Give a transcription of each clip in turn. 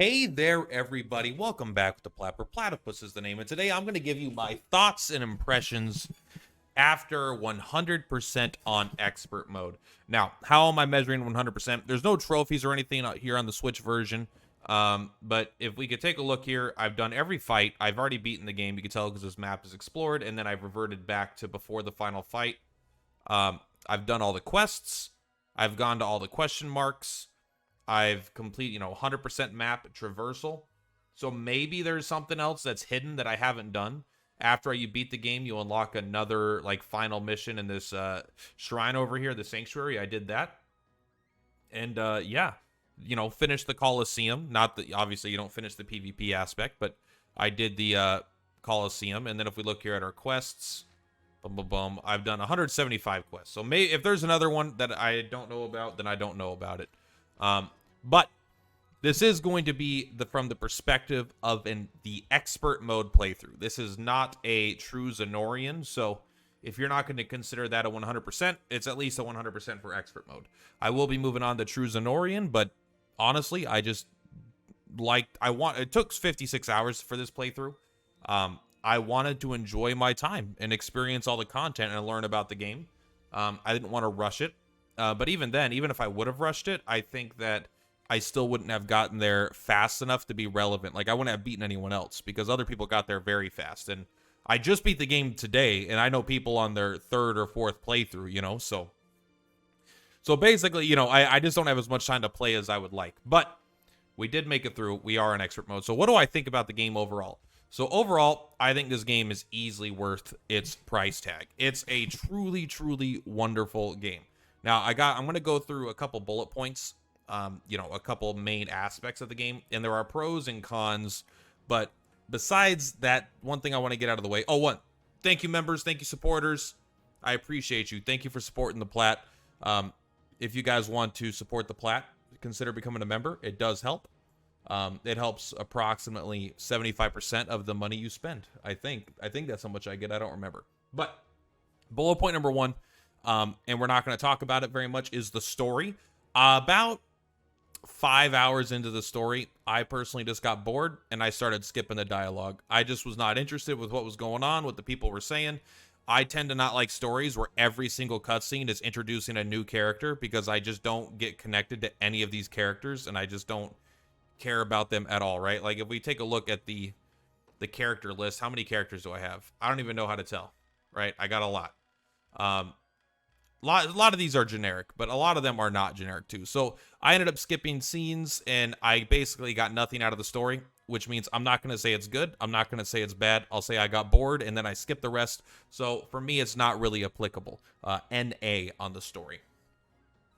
Hey there, everybody. Welcome back to Plat. Purplatypus is the name. And today I'm going to give you my thoughts and impressions after 100% on expert mode. Now, how am I measuring 100%? There's no trophies or anything out here on the Switch version. But if we could take a look here, I've done every fight. I've already beaten the game. You can tell because this map is explored. And then I've reverted back to before the final fight. I've done all the quests. I've gone to all the question marks. I've completed, 100% map traversal. So maybe there's something else that's hidden that I haven't done. After you beat the game, you unlock another, final mission in this shrine over here, the sanctuary. I did that. And, yeah, finish the Colosseum. Not that, obviously, you don't finish the PvP aspect, but I did the Colosseum. And then if we look here at our quests, boom, boom, boom, I've done 175 quests. So if there's another one that I don't know about, then I don't know about it. But this is going to be from the perspective of the expert mode playthrough. This is not a true Zenorian, so if you're not going to consider that a 100%, it's at least a 100% for expert mode. I will be moving on to true Zenorian, but honestly, it took 56 hours for this playthrough. I wanted to enjoy my time and experience all the content and learn about the game. I didn't want to rush it. But even then, even if I would have rushed it, I think that I still wouldn't have gotten there fast enough to be relevant. Like, I wouldn't have beaten anyone else because other people got there very fast. And I just beat the game today, and I know people on their third or fourth playthrough, So basically, I just don't have as much time to play as I would like. But we did make it through. We are in expert mode. So what do I think about the game overall? So overall, I think this game is easily worth its price tag. It's a truly, truly wonderful game. Now, I'm going to go through a couple bullet points, a couple main aspects of the game, and there are pros and cons, but besides that, one thing I want to get out of the way. Thank you, members. Thank you, supporters. I appreciate you. Thank you for supporting the Plat. If you guys want to support the Plat, consider becoming a member. It does help. It helps approximately 75% of the money you spend. I think that's how much I get. I don't remember. But bullet point number one, and we're not going to talk about it very much, is the story. About 5 hours into the story, I personally just got bored and I started skipping the dialogue. I just was not interested with what was going on, what the people were saying. I tend to not like stories where every single cutscene is introducing a new character because I just don't get connected to any of these characters and I just don't care about them at all, right? Like, if we take a look at the character list, how many characters do I have? I don't even know how to tell, right? I got a lot. A lot of these are generic, but a lot of them are not generic too. So I ended up skipping scenes, and I basically got nothing out of the story, which means I'm not going to say it's good. I'm not going to say it's bad. I'll say I got bored, and then I skipped the rest. So for me, it's not really applicable. NA on the story.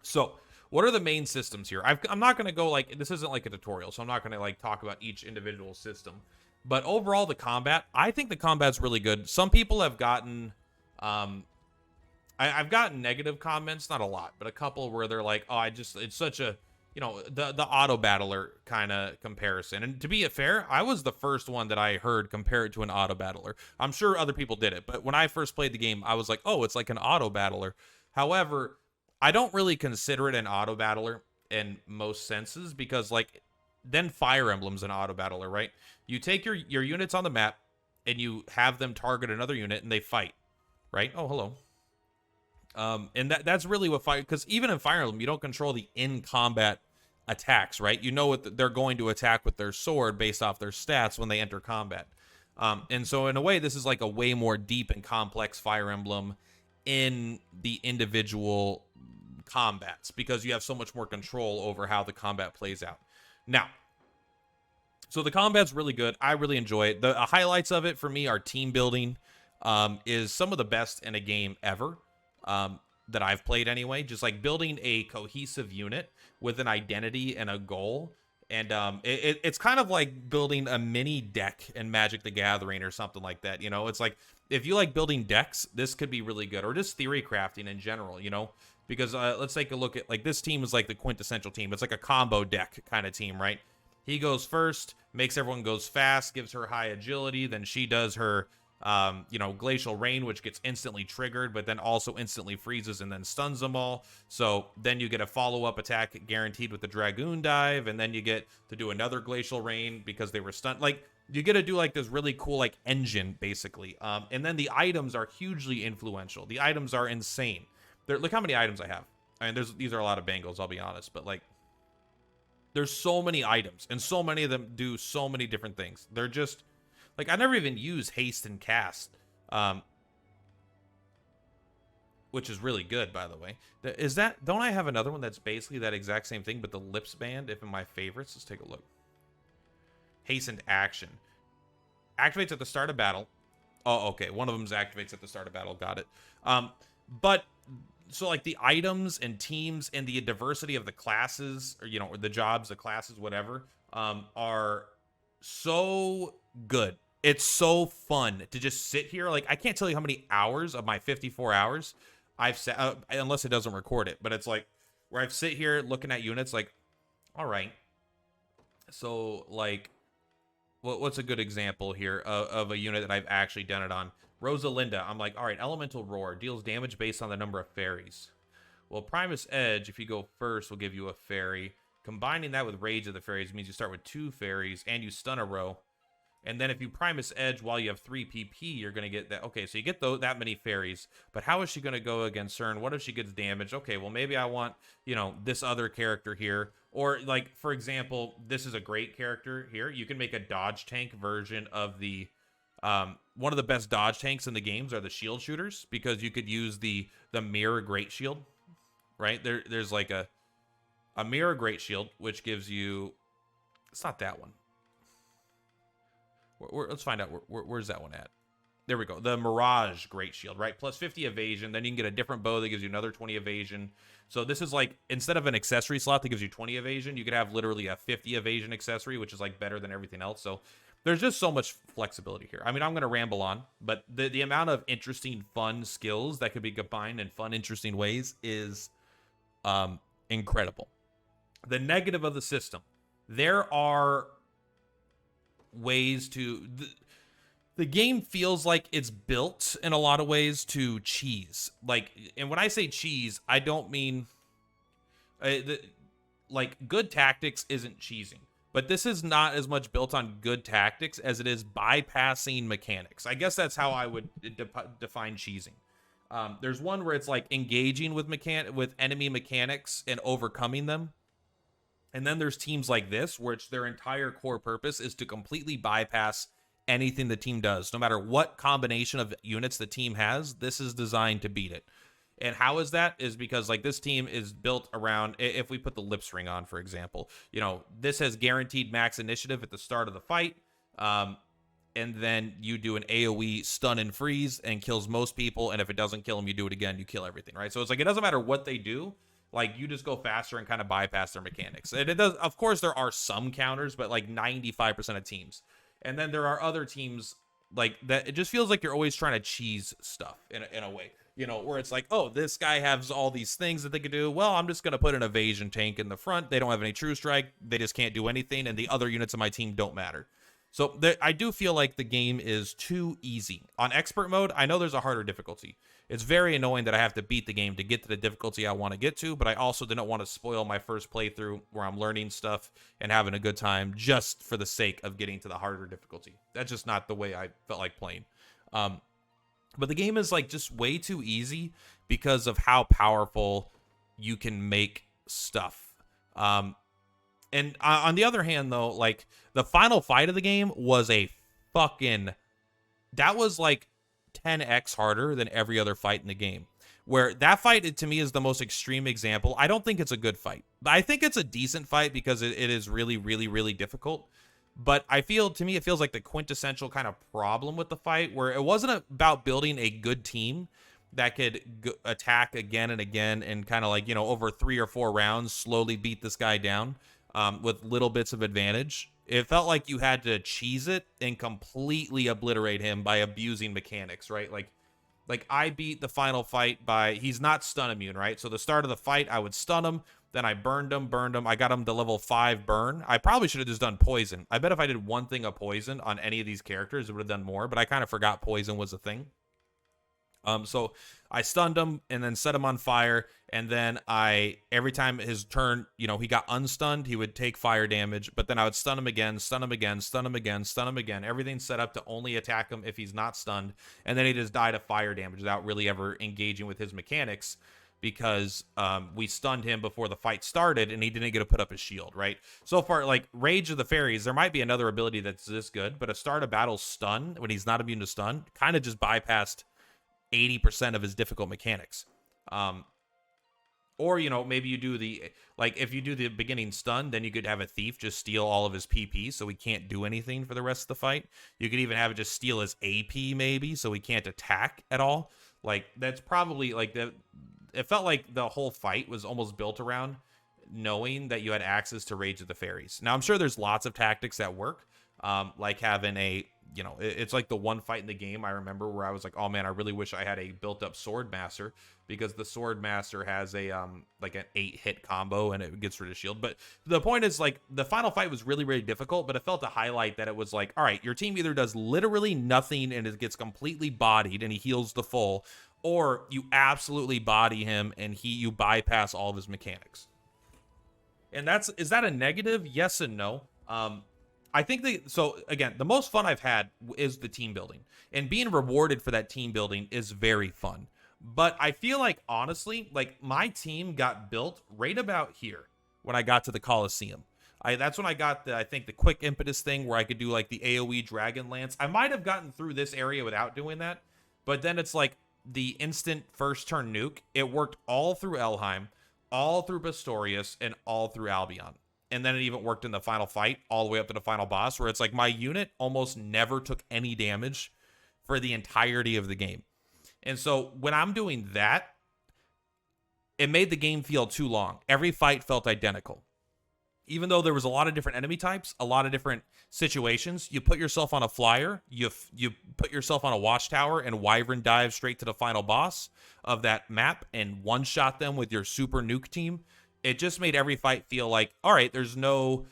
So what are the main systems here? I'm not going to go this isn't like a tutorial, so I'm not going to talk about each individual system. But overall, the combat, I think the combat's really good. Some people have gotten... I've gotten negative comments, not a lot, but a couple where they're like, it's such a, the auto battler kind of comparison. And to be fair, I was the first one that I heard compare it to an auto battler. I'm sure other people did it, but when I first played the game, I was like, oh, it's like an auto battler. However, I don't really consider it an auto battler in most senses because then Fire Emblem's an auto battler, right? You take your units on the map and you have them target another unit and they fight, right? Oh, hello. And that's really what because even in Fire Emblem, you don't control the in-combat attacks, right? You know what they're going to attack with their sword based off their stats when they enter combat. And so in a way, this is like a way more deep and complex Fire Emblem in the individual combats because you have so much more control over how the combat plays out. Now, so the combat's really good. I really enjoy it. The highlights of it for me are team building, is some of the best in a game ever. That I've played anyway, just building a cohesive unit with an identity and a goal. And it's kind of like building a mini deck in Magic the Gathering or something like that. It's like if you like building decks, this could be really good, or just theory crafting in general, because let's take a look at this team is like the quintessential team. It's like a combo deck kind of team, right? He goes first, makes everyone goes fast, gives her high agility. Then she does her You know, Glacial Rain, which gets instantly triggered, but then also instantly freezes and then stuns them all. So then you get a follow-up attack guaranteed with the Dragoon Dive, and then you get to do another Glacial Rain because they were stunned. Like, you get to do like this really cool like engine basically. And then the items are hugely influential. The items are insane. Look how many items I have. I mean, these are a lot of bangles, I'll be honest, but like, there's so many items, and so many of them do so many different things. They're just like, I never even use haste and cast, which is really good, by the way. Don't I have another one that's basically that exact same thing, but the lips band, if in my favorites? Let's take a look. Hastened action. Activates at the start of battle. Oh, okay. One of them activates at the start of battle. Got it. But so like the items and teams and the diversity of the classes, or, you know, or the jobs, the classes, whatever, are so good. It's so fun to just sit here. Like, I can't tell you how many hours of my 54 hours I've sat, unless it doesn't record it, but it's like where I've sit here looking at units like, all right, so like, what's a good example here of a unit that I've actually done it on? Rosalinda. I'm like, all right, Elemental Roar deals damage based on the number of fairies. Well, Primus Edge, if you go first, will give you a fairy. Combining that with Rage of the Fairies means you start with 2 fairies and you stun a row. And then if you Primus Edge while you have 3 PP, you're going to get that. Okay, so you get that many fairies. But how is she going to go against CERN? What if she gets damaged? Okay, well, maybe I want, you know, this other character here. Or, like, for example, this is a great character here. You can make a dodge tank version of the... one of the best dodge tanks in the games are the shield shooters, because you could use the mirror great shield, right? There's like a mirror great shield, which gives you... It's not that one. Let's find out where's that one at. There we go. The Mirage Great Shield, right? Plus 50 evasion. Then you can get a different bow that gives you another 20 evasion. So this is like, instead of an accessory slot that gives you 20 evasion, you could have literally a 50 evasion accessory, which is like better than everything else. So there's just so much flexibility here. I mean, I'm going to ramble on, but the amount of interesting, fun skills that could be combined in fun, interesting ways is incredible. The negative of the system. There are ways to... The game feels like it's built in a lot of ways to cheese. Like, and when I say cheese, I don't mean... like, good tactics isn't cheesing. But this is not as much built on good tactics as it is bypassing mechanics. I guess that's how I would define cheesing. There's one where it's like engaging with enemy mechanics and overcoming them. And then there's teams like this, which their entire core purpose is to completely bypass anything the team does. No matter what combination of units the team has, this is designed to beat it. And how is that? Is because, like, this team is built around, if we put the Lips Ring on, for example, you know, this has guaranteed max initiative at the start of the fight. And then you do an AoE stun and freeze and kills most people. And if it doesn't kill them, you do it again, you kill everything, right? So it's like, it doesn't matter what they do. Like, you just go faster and kind of bypass their mechanics. And it does, of course, there are some counters, but like 95% of teams. And then there are other teams like that. It just feels like you're always trying to cheese stuff in a way, you know, where it's like, oh, this guy has all these things that they could do. Well, I'm just going to put an evasion tank in the front. They don't have any true strike. They just can't do anything. And the other units of my team don't matter. So I do feel like the game is too easy. On expert mode, I know there's a harder difficulty. It's very annoying that I have to beat the game to get to the difficulty I want to get to, but I also didn't want to spoil my first playthrough where I'm learning stuff and having a good time just for the sake of getting to the harder difficulty. That's just not the way I felt like playing. But the game is like just way too easy because of how powerful you can make stuff. And on the other hand, though, like, the final fight of the game was that was like 10x harder than every other fight in the game. Where that fight, to me, is the most extreme example. I don't think it's a good fight. But I think it's a decent fight because it is really, really, really difficult. But to me, it feels like the quintessential kind of problem with the fight, where it wasn't about building a good team that could attack again and again and kind of like, you know, over 3 or 4 rounds, slowly beat this guy down. With little bits of advantage. It felt like you had to cheese it and completely obliterate him by abusing mechanics, right? Like I beat the final fight by, he's not stun immune, right? So the start of the fight, I would stun him. Then I burned him. I got him to level 5 burn. I probably should have just done poison. I bet if I did one thing of poison on any of these characters, it would have done more, but I kind of forgot poison was a thing. So I stunned him and then set him on fire. And then every time his turn, he got unstunned, he would take fire damage. But then I would stun him again, stun him again, stun him again, stun him again. Everything's set up to only attack him if he's not stunned. And then he just died of fire damage without really ever engaging with his mechanics, because we stunned him before the fight started and he didn't get to put up his shield, right? So far, like Rage of the Fairies, there might be another ability that's this good, but a start of battle stun, when he's not immune to stun, kind of just bypassed 80% of his difficult mechanics. Or, maybe you do if you do the beginning stun, then you could have a thief just steal all of his PP so he can't do anything for the rest of the fight. You could even have it just steal his AP maybe so he can't attack at all. Like, that's probably, it felt like the whole fight was almost built around knowing that you had access to Rage of the Fairies. Now, I'm sure there's lots of tactics that work, like having it's like the one fight in the game I remember where I was like, oh man, I really wish I had a built-up Sword Master, because the Sword Master has a like an 8-hit combo and it gets rid of shield. But the point is, like, the final fight was really, really difficult, but it felt to highlight that it was like, all right, your team either does literally nothing and it gets completely bodied and he heals to full, or you absolutely body him and you bypass all of his mechanics. And is that a negative? Yes and no. I think so again, the most fun I've had is the team building, and being rewarded for that team building is very fun. But I feel like, honestly, like, my team got built right about here when I got to the Coliseum. That's when I got I think the quick impetus thing where I could do like the AoE Dragon Lance. I might have gotten through this area without doing that, but then it's like the instant first turn nuke. It worked all through Elheim, all through Bastorius, and all through Albion. And then it even worked in the final fight all the way up to the final boss, where it's like my unit almost never took any damage for the entirety of the game. And so when I'm doing that, it made the game feel too long. Every fight felt identical. Even though there was a lot of different enemy types, a lot of different situations, you put yourself on a flyer, you put yourself on a watchtower and Wyvern dive straight to the final boss of that map and one-shot them with your super nuke team. It just made every fight feel like, all right, there's no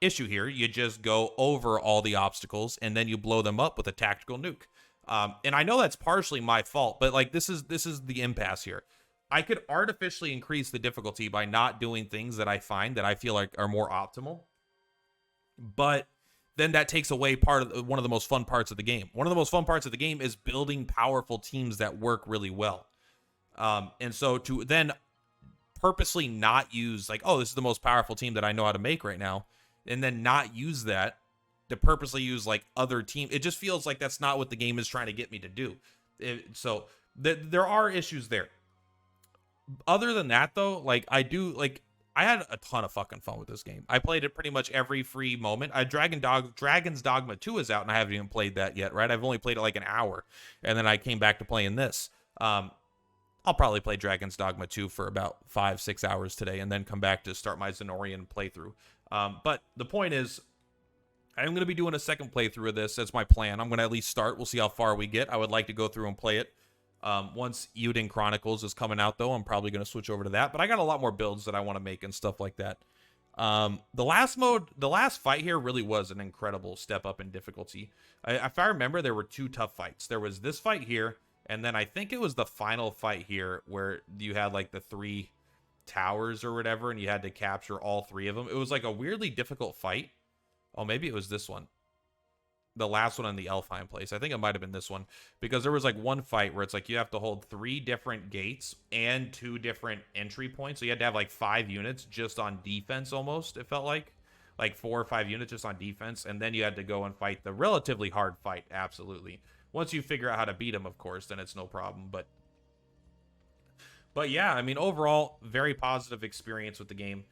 issue here. You just go over all the obstacles and then you blow them up with a tactical nuke. And I know that's partially my fault, but like this is the impasse here. I could artificially increase the difficulty by not doing things that I find that I feel like are more optimal. But then that takes away one of the most fun parts of the game. One of the most fun parts of the game is building powerful teams that work really well. And so to then purposely not use like, oh, this is the most powerful team that I know how to make right now, and then not use that to purposely use like other team, it just feels like that's not what the game is trying to get me to do. So there are issues there. Other than that, though, like I had a ton of fucking fun with this game. I played it pretty much every free moment. Dragon's Dogma 2 is out, and I haven't even played that yet, right? I've only played it like an hour, and then I came back to playing this. I'll probably play Dragon's Dogma 2 for about 5-6 hours today, and then come back to start my Zenorian playthrough. But the point is, I'm going to be doing a second playthrough of this. That's my plan. I'm going to at least start. We'll see how far we get. I would like to go through and play it. Once Euden Chronicles is coming out, though, I'm probably going to switch over to that. But I got a lot more builds that I want to make and stuff like that. The last fight here really was an incredible step up in difficulty. If I remember, there were 2 tough fights. There was this fight here, and then I think it was the final fight here where you had like the 3 towers or whatever, and you had to capture all 3 of them. It was like a weirdly difficult fight. Oh, maybe it was this one. The last one in the Elfheim place. I think it might have been this one, because there was like one fight where it's like you have to hold 3 different gates and 2 different entry points. So you had to have like 5 units just on defense almost, it felt like 4 or 5 units just on defense. And then you had to go and fight the relatively hard fight. Absolutely. Once you figure out how to beat them, of course, then it's no problem. But yeah, I mean, overall, very positive experience with the game.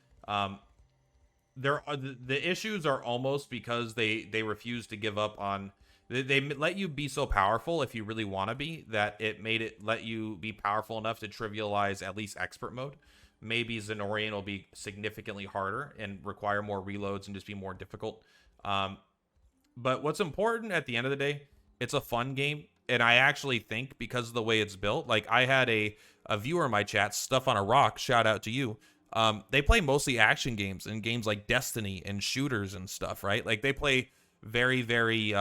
The issues are almost because they refuse to give up on. They let you be so powerful if you really want to be, that it made it let you be powerful enough to trivialize at least expert mode. Maybe Zenorian will be significantly harder and require more reloads and just be more difficult. But what's important at the end of the day, it's a fun game. And I actually think because of the way it's built, like I had a viewer in my chat, Stuff on a Rock, shout out to you. They play mostly action games and games like Destiny and shooters and stuff, right? Like they play very, very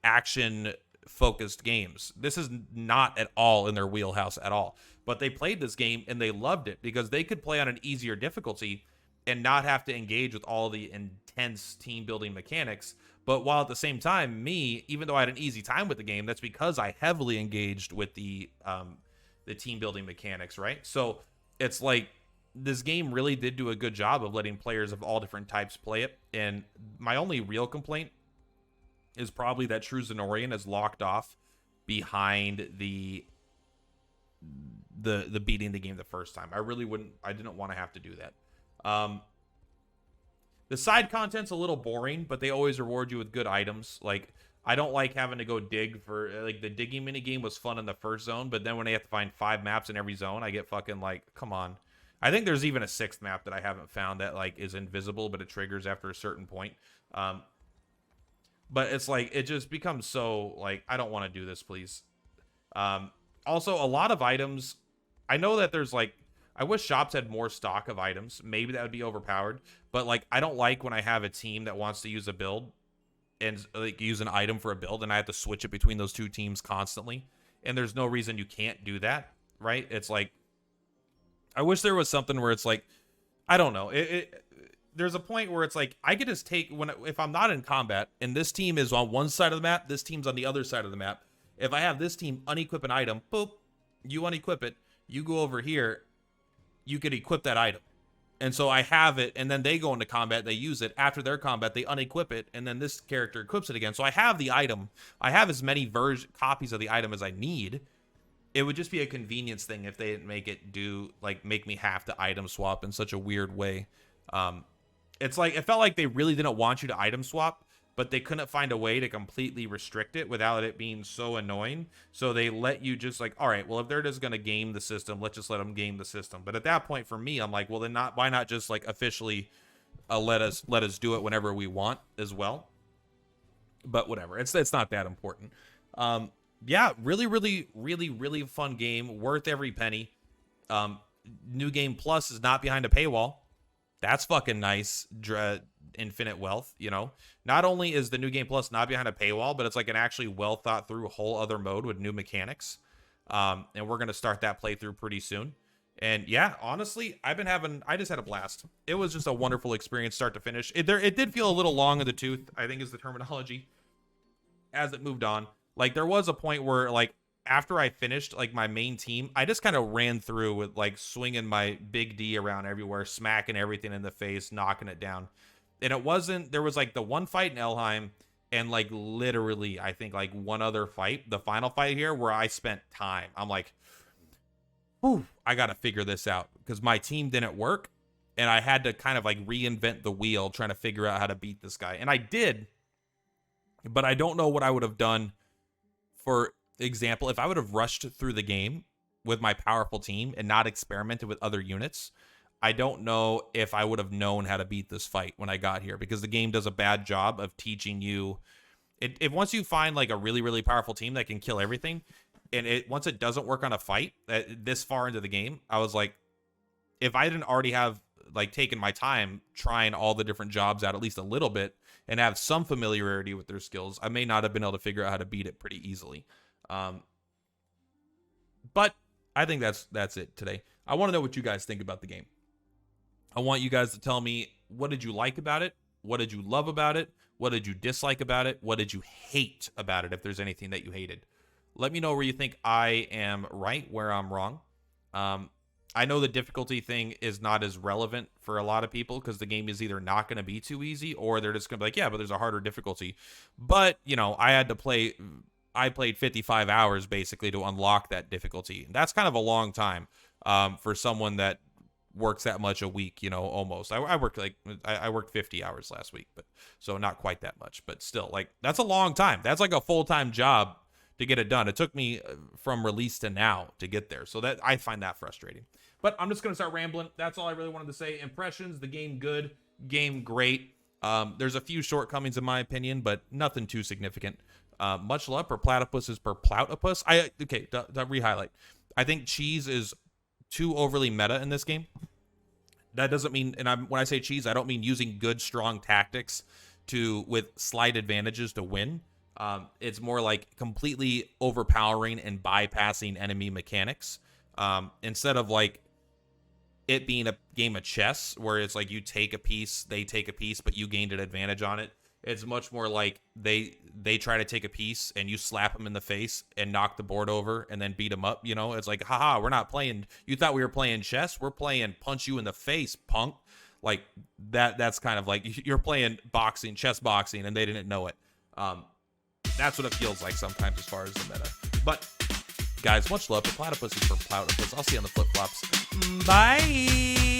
action focused games. This is not at all in their wheelhouse at all. But they played this game and they loved it because they could play on an easier difficulty and not have to engage with all the intense team building mechanics. But while at the same time, me, even though I had an easy time with the game, that's because I heavily engaged with the team building mechanics, right? So it's like this game really did do a good job of letting players of all different types play it. And my only real complaint is probably that True Zenorian is locked off behind the beating the game the first time. I didn't want to have to do that. The side content's a little boring, but they always reward you with good items. Like, I don't like having to go dig for, like, the digging mini game was fun in the first zone, but then when they have to find 5 maps in every zone, I get fucking like, come on. I think there's even a 6th map that I haven't found that, like, is invisible, but it triggers after a certain point. But it's like, it just becomes so, like, I don't want to do this, please. Also, a lot of items, I know that there's, like, I wish shops had more stock of items. Maybe that would be overpowered. But, like, I don't like when I have a team that wants to use a build and, like, use an item for a build, and I have to switch it between those two teams constantly. And there's no reason you can't do that, right? It's like, I wish there was something where it's like, I don't know. There's a point where it's like, I could just take, if I'm not in combat, and this team is on one side of the map, this team's on the other side of the map. If I have this team unequip an item, boop, you unequip it, you go over here, you could equip that item. And so I have it, and then they go into combat, they use it. After their combat, they unequip it, and then this character equips it again. So I have the item. I have as many copies of the item as I need. It would just be a convenience thing if they didn't make it make me have to item swap in such a weird way. It's like, it felt like they really didn't want you to item swap, but they couldn't find a way to completely restrict it without it being so annoying. So they let you just like, all right, well, if they're just going to game the system, let's just let them game the system. But at that point for me, I'm like, well, then why not just like officially let us do it whenever we want as well. But whatever, it's not that important. Yeah, really fun game, worth every penny. New Game Plus is not behind a paywall. That's fucking nice. Infinite wealth, you know. Not only is the New Game Plus not behind a paywall, but it's like an actually well thought through whole other mode with new mechanics. And we're gonna start that playthrough pretty soon. And yeah, honestly, I just had a blast. It was just a wonderful experience, start to finish. It did feel a little long in the tooth, I think is the terminology, as it moved on. Like, there was a point where, like, after I finished, like, my main team, I just kind of ran through with, like, swinging my big D around everywhere, smacking everything in the face, knocking it down. And there was, like, the one fight in Elheim, and, like, literally, I think, like, one other fight, the final fight here, where I spent time. I'm like, whew, I got to figure this out, because my team didn't work, and I had to kind of, like, reinvent the wheel, trying to figure out how to beat this guy. And I did, but I don't know what I would have done. For example, if I would have rushed through the game with my powerful team and not experimented with other units, I don't know if I would have known how to beat this fight when I got here, because the game does a bad job of teaching you. Once you find like a really powerful team that can kill everything, and once it doesn't work on a fight this far into the game, I was like, if I didn't already have like taken my time trying all the different jobs out at least a little bit and have some familiarity with their skills, I may not have been able to figure out how to beat it pretty easily. But I think that's it today. I want to know what you guys think about the game. I want you guys to tell me, what did you like about it? What did you love about it? What did you dislike about it? What did you hate about it, if there's anything that you hated? Let me know where you think I am right, where I'm wrong. I know the difficulty thing is not as relevant for a lot of people, because the game is either not going to be too easy, or they're just going to be like, yeah, but there's a harder difficulty. But, you know, I played 55 hours basically to unlock that difficulty. That's kind of a long time for someone that works that much a week, you know, almost. I worked 50 hours last week, but so not quite that much, but still, like, that's a long time. That's like a full-time job to get it done. It took me from release to now to get there. So that I find that frustrating. But I'm just going to start rambling. That's all I really wanted to say. Impressions, the game good, game great. There's a few shortcomings in my opinion, but nothing too significant. Much love. Purplatypus is Purplatypus. To re-highlight. I think cheese is too overly meta in this game. that doesn't mean, and when I say cheese, I don't mean using good, strong tactics with slight advantages to win. It's more like completely overpowering and bypassing enemy mechanics. Instead of like it being a game of chess where it's like you take a piece, they take a piece, but you gained an advantage on it. It's much more like they try to take a piece and you slap them in the face and knock the board over and then beat them up. You know, it's like, haha, we're not playing. You thought we were playing chess? We're playing punch you in the face, punk. Like that's kind of like you're playing boxing, chess boxing, and they didn't know it. That's what it feels like sometimes as far as the meta. But guys, much love to Platypus for Platypus. I'll see you on the flip flops. Bye.